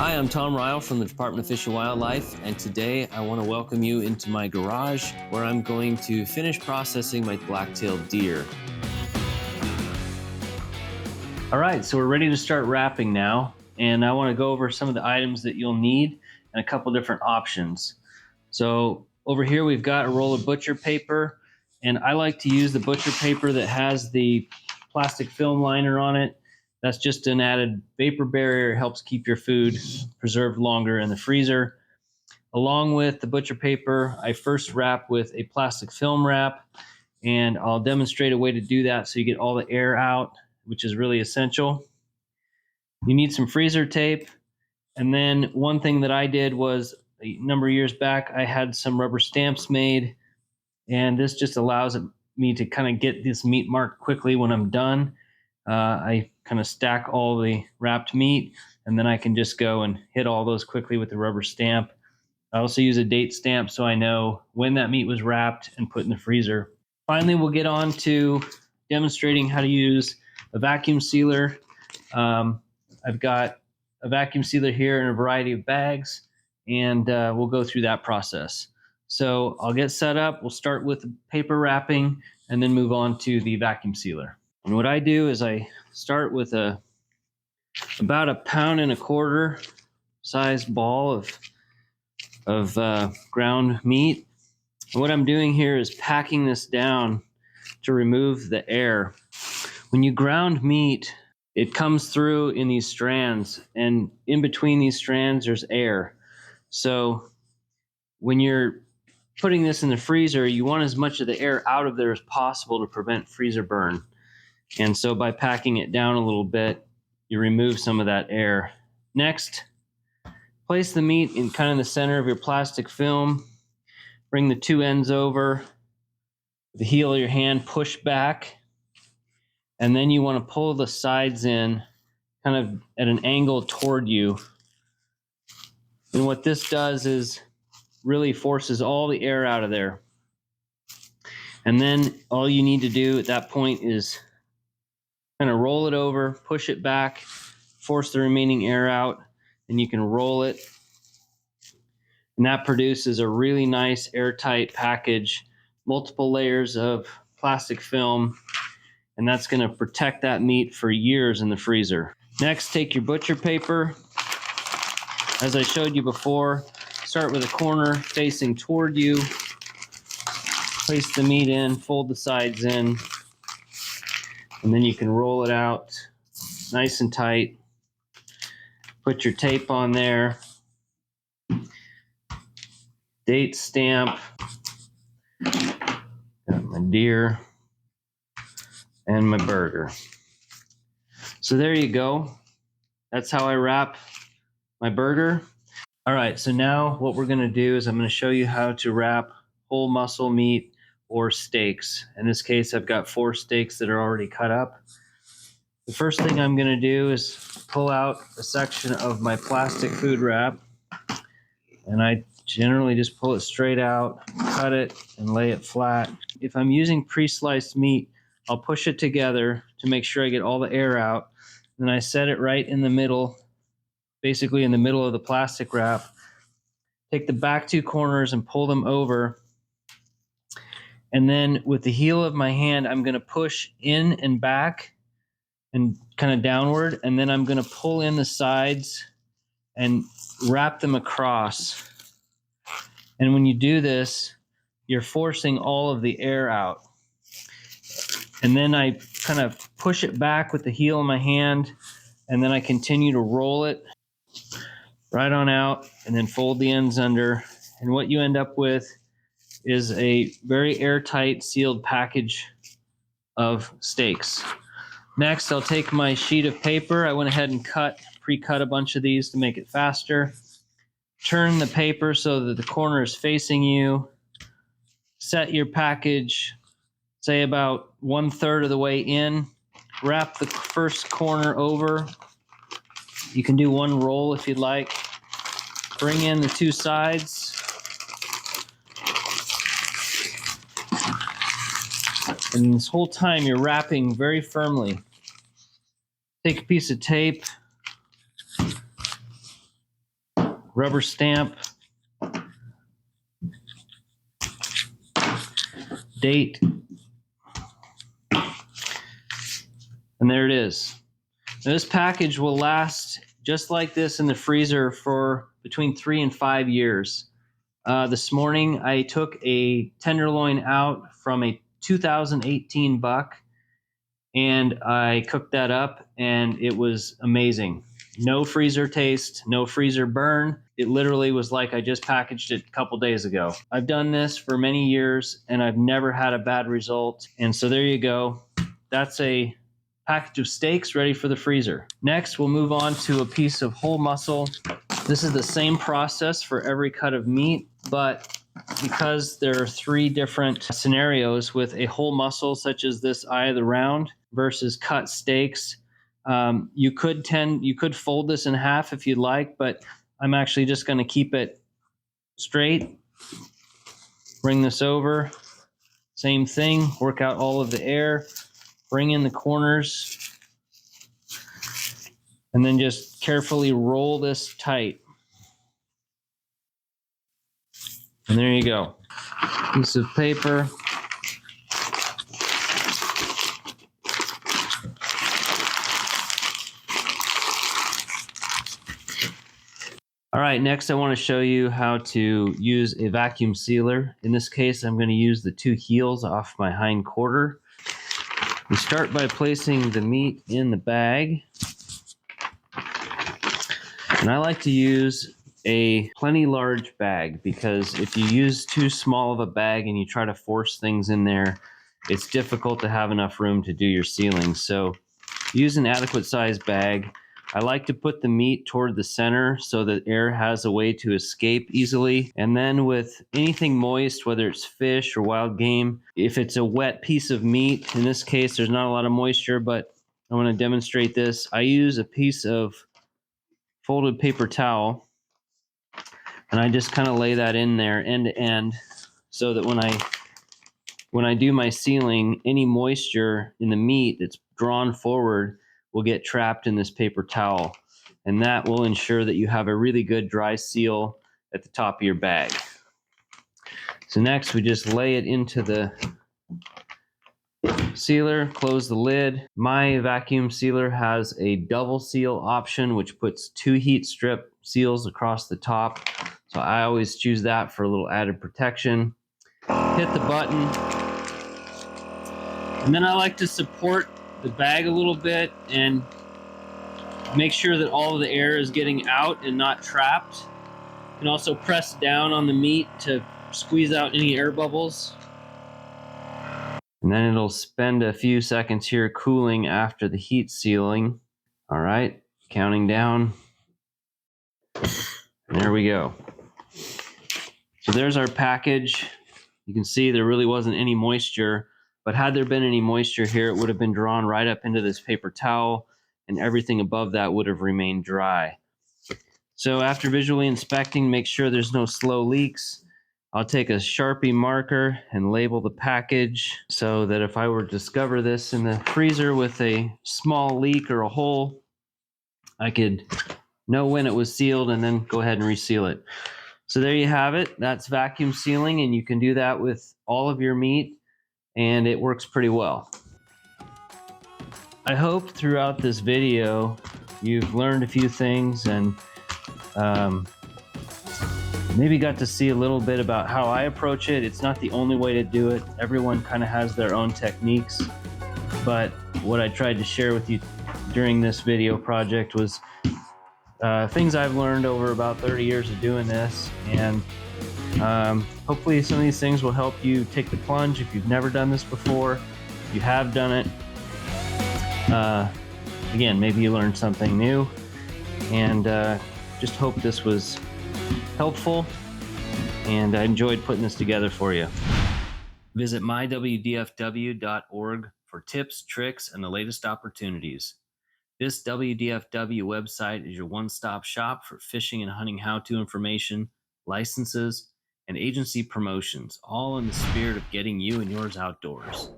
Hi, I'm Tom Ryle from the Department of Fish and Wildlife, and today I want to welcome you into my garage where I'm going to finish processing my black-tailed deer. All right, so we're ready to start wrapping now, and I want to go over some of the items that you'll need and a couple different options. So over here we've got a roll of butcher paper, and I like to use the butcher paper that has the plastic film liner on it. That's just an added vapor barrier. It helps keep your food preserved longer in the freezer. Along with the butcher paper, I first wrap with a plastic film wrap, and I'll demonstrate a way to do that so you get all the air out, which is really essential. You need some freezer tape, and then one thing that I did was a number of years back, I had some rubber stamps made, and this just allows me to kind of get this meat marked quickly when I'm done. I kind of stack all the wrapped meat, and then I can just go and hit all those quickly with the rubber stamp. I also use a date stamp so I know when that meat was wrapped and put in the freezer. Finally, we'll get on to demonstrating how to use a vacuum sealer. I've got a vacuum sealer here in a variety of bags, and we'll go through that process. So I'll get set up. We'll start with the paper wrapping and then move on to the vacuum sealer. And what I do is I start with about 1.25 pound size ball of ground meat. And what I'm doing here is packing this down to remove the air. When you ground meat, it comes through in these strands, and in between these strands there's air. So when you're putting this in the freezer, you want as much of the air out of there as possible to prevent freezer burn. And so by packing it down a little bit, you remove some of that air. Next, place the meat in kind of the center of your plastic film. Bring the two ends over. With the heel of your hand, push back. And then you want to pull the sides in kind of at an angle toward you. And what this does is really forces all the air out of there. And then all you need to do at that point is kind of roll it over, push it back, force the remaining air out, and you can roll it. And that produces a really nice airtight package, multiple layers of plastic film, and that's going to protect that meat for years in the freezer. Next, take your butcher paper. As I showed you before, start with a corner facing toward you. Place the meat in, fold the sides in, and then you can roll it out nice and tight. Put your tape on there. Date stamp. Got my deer and my burger. So there you go. That's how I wrap my burger. All right, so now what we're going to do is I'm going to show you how to wrap whole muscle meat or steaks. In this case, I've got 4 steaks that are already cut up. The first thing I'm going to do is pull out a section of my plastic food wrap, and I generally just pull it straight out, cut it, and lay it flat. If I'm using pre-sliced meat, I'll push it together to make sure I get all the air out. Then I set it right in the middle, basically in the middle of the plastic wrap. Take the back 2 corners and pull them over. And then with the heel of my hand, I'm going to push in and back and kind of downward. And then I'm going to pull in the sides and wrap them across. And when you do this, you're forcing all of the air out. And then I kind of push it back with the heel of my hand, and then I continue to roll it right on out and then fold the ends under. And what you end up with is a very airtight sealed package of steaks. Next, I'll take my sheet of paper. I went ahead and pre-cut a bunch of these to make it faster. Turn the paper so that the corner is facing you. Set your package, say about 1/3 of the way in. Wrap the first corner over. You can do 1 roll if you'd like. Bring in the 2 sides. And this whole time you're wrapping very firmly. Take a piece of tape, rubber stamp, date, and there it is. Now, this package will last just like this in the freezer for between 3 and 5 years. This morning, I took a tenderloin out from a 2018 buck, and I cooked that up, and it was amazing. No freezer taste, no freezer burn. It literally was like I just packaged it a couple days ago. I've done this for many years, and I've never had a bad result. And so there you go. That's a package of steaks ready for the freezer. Next, we'll move on to a piece of whole muscle. This is the same process for every cut of meat, but because there are 3 different scenarios with a whole muscle, such as this eye of the round versus cut steaks, you could fold this in half if you'd like, but I'm actually just going to keep it straight. Bring this over, same thing, work out all of the air, bring in the corners, and then just carefully roll this tight. And there you go. Piece of paper. All right, next I want to show you how to use a vacuum sealer. In this case, I'm going to use the 2 heels off my hind quarter. We start by placing the meat in the bag. And I like to use a plenty large bag, because if you use too small of a bag and you try to force things in there, it's difficult to have enough room to do your sealing. So use an adequate size bag. I like to put the meat toward the center so that air has a way to escape easily. And then with anything moist, whether it's fish or wild game, if it's a wet piece of meat, in this case, there's not a lot of moisture, but I want to demonstrate this. I use a piece of folded paper towel, and I just kind of lay that in there end to end, so that when I do my sealing, any moisture in the meat that's drawn forward will get trapped in this paper towel, and that will ensure that you have a really good dry seal at the top of your bag. So next, we just lay it into the sealer, close the lid. My vacuum sealer has a double seal option, which puts 2 heat strip seals across the top. So I always choose that for a little added protection. Hit the button. And then I like to support the bag a little bit and make sure that all of the air is getting out and not trapped. You can also press down on the meat to squeeze out any air bubbles. And then it'll spend a few seconds here cooling after the heat sealing. All right, counting down. And there we go. So there's our package. You can see there really wasn't any moisture, but had there been any moisture here, it would have been drawn right up into this paper towel, and everything above that would have remained dry. So after visually inspecting, make sure there's no slow leaks. I'll take a Sharpie marker and label the package so that if I were to discover this in the freezer with a small leak or a hole, I could know when it was sealed and then go ahead and reseal it. So there you have it. That's vacuum sealing, and you can do that with all of your meat, and it works pretty well. I hope throughout this video you've learned a few things and maybe got to see a little bit about how I approach it. It's not the only way to do it. Everyone kind of has their own techniques, but what I tried to share with you during this video project was things I've learned over about 30 years of doing this, and hopefully some of these things will help you take the plunge if you've never done this before. If you have done it, again, maybe you learned something new, and just hope this was helpful, and I enjoyed putting this together for you. Visit mywdfw.org for tips, tricks, and the latest opportunities. This WDFW website is your one-stop shop for fishing and hunting how-to information, licenses, and agency promotions, all in the spirit of getting you and yours outdoors.